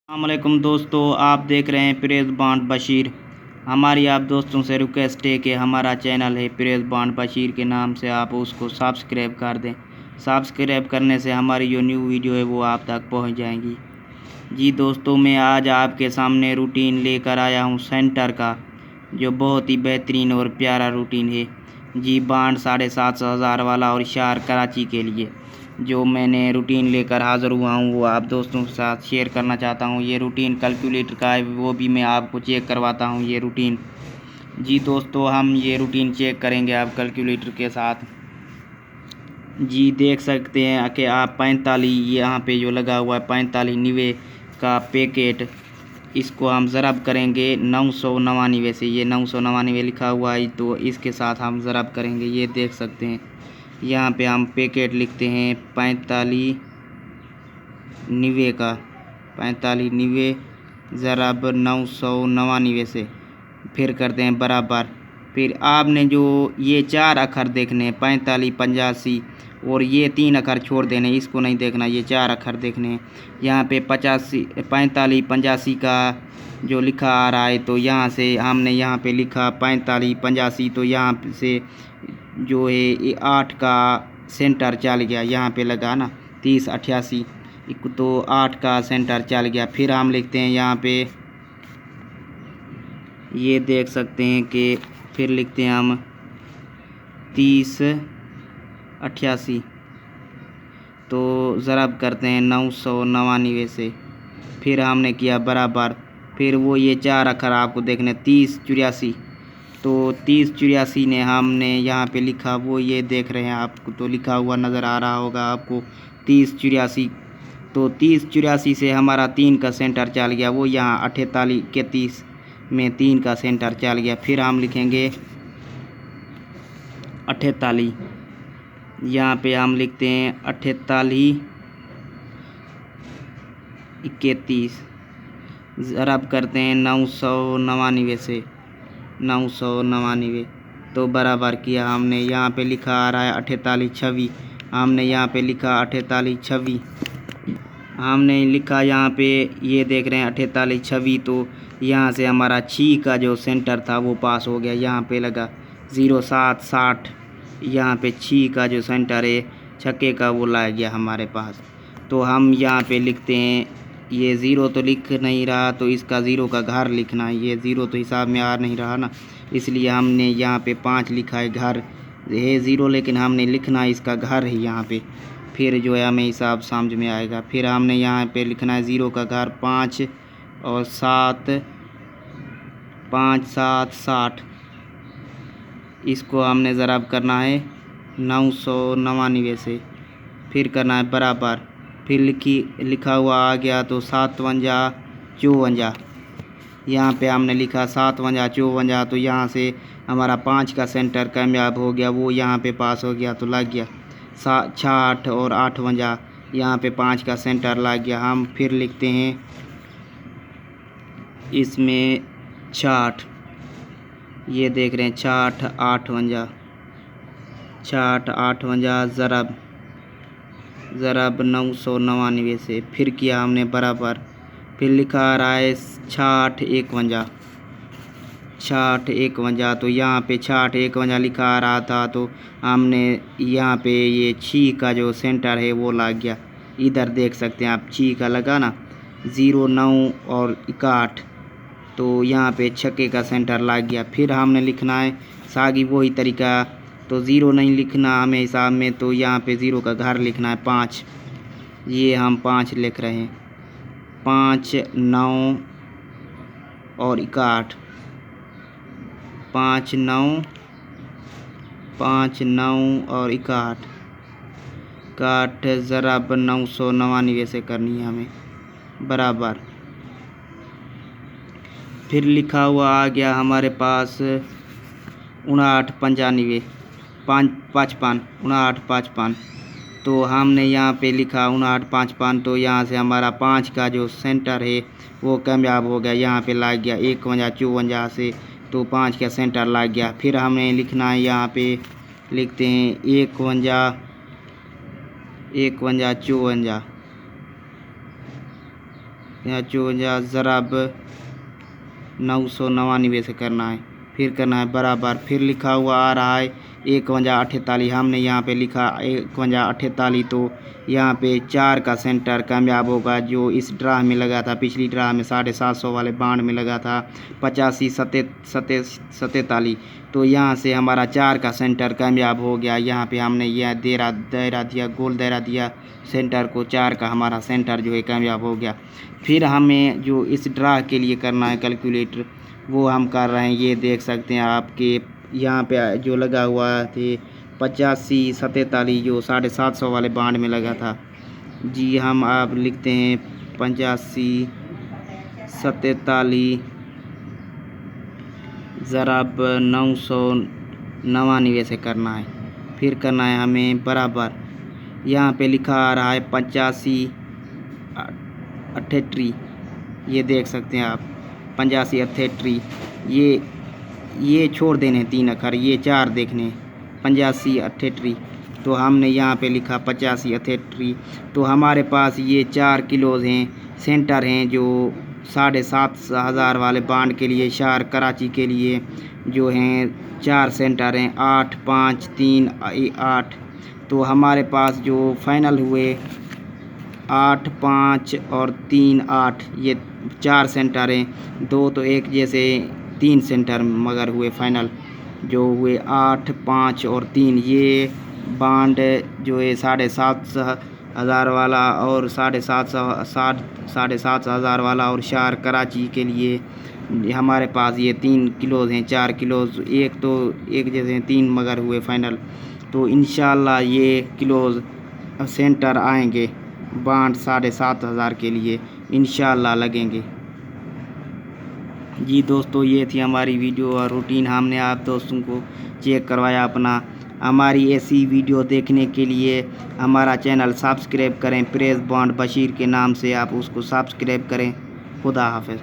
अस्सलामुअलैकुम दोस्तों, आप देख रहे हैं प्रेस बांड बशीर। हमारी आप दोस्तों से रिक्वेस्ट है कि हमारा चैनल है प्रेस बांड बशीर के नाम से, आप उसको सब्सक्राइब कर दें। सब्सक्राइब करने से हमारी जो न्यू वीडियो है वो आप तक पहुंच जाएंगी। जी दोस्तों, मैं आज आपके सामने रूटीन लेकर आया हूं सेंटर का, जो बहुत ही बेहतरीन और प्यारा रूटीन है। जी बांड 750,000 वाला और शहर कराची के लिए जो मैंने रूटीन लेकर हाज़िर हुआ हूँ वो आप दोस्तों के साथ शेयर करना चाहता हूँ। ये रूटीन कैलकुलेटर का है, वो भी मैं आपको चेक करवाता हूँ ये रूटीन। जी दोस्तों, हम ये रूटीन चेक करेंगे आप कैलकुलेटर के साथ। जी देख सकते हैं कि आप 45 यहाँ पे जो लगा हुआ है 45 का पैकेट, इसको हम ज़रब करेंगे 999 से। ये 999 लिखा हुआ है तो इसके साथ हम ज़रब करेंगे। ये देख सकते हैं यहाँ पे हम पैकेट लिखते हैं 45 का, 45 ज़रब 999 से, फिर करते हैं बराबर। फिर आपने जो ये 4 अक्षर देखने हैं 45, 85 और ये 3 अक्षर छोड़ देने, इसको नहीं देखना, ये 4 अक्षर देखने हैं। यहाँ पे 85, 45, 85 का जो लिखा आ रहा है तो यहाँ से हमने यहाँ पे लिखा 45, 85 तो यहाँ से जो है ये 8 का सेंटर चल गया, यहाँ पे लगा ना 30, 88 तो 8 का सेंटर चल गया। फिर हम लिखते हैं यहाँ पे, ये देख सकते हैं कि फिर लिखते हैं हम 30, 88 तो ज़रब करते हैं 999 से। फिर हमने किया बराबर। फिर वो ये 4 अक्षर आपको देखने 30, 84 तो 30, 84 ने हमने यहाँ पे लिखा, वो ये देख रहे हैं आपको तो लिखा हुआ नज़र आ रहा होगा आपको 30, 84 तो 30, 84 से हमारा 3 का सेंटर चल गया, वो यहाँ 48 के 30 में 3 का सेंटर चल गया। फिर हम लिखेंगे 48, यहाँ पे हम लिखते हैं 48, 31 ज़रब करते हैं 999 से, 999 तो बराबर किया हमने। यहाँ पे लिखा आ रहा है 48, 26 हमने यहाँ पे लिखा 48, 26 हमने लिखा यहाँ पे, ये देख रहे हैं 48, 26 तो यहाँ से हमारा 6 का जो सेंटर था वो पास हो गया, यहाँ पे लगा 07, 60 यहाँ पे 6 का जो सेंटर है छक्के का वो ला गया हमारे पास। तो हम यहाँ पे लिखते हैं, ये ज़ीरो तो लिख नहीं रहा तो इसका ज़ीरो का घर लिखना है, ये ज़ीरो तो हिसाब में आ नहीं रहा ना, इसलिए हमने यहाँ पे 5 लिखा है। घर है ज़ीरो लेकिन हमने लिखना है इसका घर है यहाँ पे, फिर जो है हमें हिसाब समझ में आएगा। फिर हमने यहाँ पे लिखना है ज़ीरो का घर 5 और 7, 5, 7, 60 इसको हमने ज़रब करना है 999 से, फिर करना है बराबर। फिर लिखा हुआ आ गया तो 7, 52, 54 यहाँ पे हमने लिखा 7, 52, 54 तो यहाँ से हमारा 5 का सेंटर कामयाब हो गया, वो यहाँ पे पास हो गया तो लग गया 66 और 58 यहाँ पे 5 का सेंटर लग गया। हम फिर लिखते हैं इसमें 66, ये देख रहे हैं 66, 58, 66, 58 ज़रब 999 से, फिर किया हमने बराबर। फिर लिखा आ रहा है 66, 51, 66, 51 तो यहाँ पे 66, 51 लिखा आ रहा था तो हमने यहाँ पे ये 6 का जो सेंटर है वो लग गया। इधर देख सकते हैं आप 6 का लगा ना, 0, 9 और 61 तो यहाँ पे छक्के का सेंटर लग गया। फिर हमने लिखना है सागी वही तरीका, तो ज़ीरो नहीं लिखना हमें हिसाब में, तो यहाँ पे ज़ीरो का घर लिखना है 5, ये हम 5 लिख रहे हैं, 5, 9 और 61, 5, 9, 5, 9 और 61 ज़रब 999 से करनी है हमें बराबर। फिर लिखा हुआ आ गया हमारे पास 59, 95, 55, 59, 55 तो हमने यहाँ पे लिखा 59, 55 तो यहाँ से हमारा 5 का जो सेंटर है वो कामयाब हो गया, यहाँ पे लग गया 51, 54 से तो 5 का सेंटर लग गया। फिर हमें लिखना है यहाँ पे लिखते हैं 51, 51, 54 यहाँ 54 ज़रब 999 से करना है, फिर करना है बराबर। फिर लिखा हुआ आ रहा है 5148, हमने यहाँ पे लिखा 5148, तो यहाँ पे 4 का सेंटर कामयाब होगा। जो इस ड्रा में लगा था, पिछली ड्रा में 750 वाले बांड में लगा था 85 तो यहाँ से हमारा 4 का सेंटर कामयाब हो गया। यहाँ पे हमने यह दायरा दिया, गोल दायरा दिया सेंटर को, 4 का हमारा सेंटर जो है कामयाब हो गया। फिर हमें जो इस ड्रा के लिए करना है कैलकुलेटर, वो हम कर रहे हैं। ये देख सकते हैं आपके यहाँ पे जो लगा हुआ थे 85 जो 750 वाले बांड में लगा था जी। हम आप लिखते हैं 85 ज़रब 999 से करना है, फिर करना है हमें बराबर। यहाँ पे लिखा आ रहा है 85 ये देख सकते हैं आप 85 ये छोड़ देने 3 अक्षर, ये 4 देखने 85 तो हमने यहाँ पे लिखा 85। तो हमारे पास ये 4 किलोज हैं, सेंटर हैं जो 7,500 वाले बांड के लिए, शहर कराची के लिए जो हैं 4 सेंटर हैं 8, 5, 3, 8। तो हमारे पास जो फाइनल हुए 8, 5 और 3, 8 ये 4 सेंटर हैं। 2 तो एक जैसे 3 सेंटर मगर हुए फाइनल जो हुए 8, 5 और 3। ये बांड जो है 7,500 वाला और 7,500 वाला और शहर कराची के लिए हमारे पास ये 3 किलोज हैं, 4 किलोज एक तो एक जैसे 3 मगर हुए फाइनल। तो इंशाल्लाह ये किलोज सेंटर आएंगे बांड 7,500 के लिए इंशाल्लाह लगेंगे जी। दोस्तों ये थी हमारी वीडियो और रूटीन, हमने आप दोस्तों को चेक करवाया अपना। हमारी ऐसी वीडियो देखने के लिए हमारा चैनल सब्सक्राइब करें, प्रेस बॉन्ड बशीर के नाम से आप उसको सब्सक्राइब करें। खुदा हाफिज़।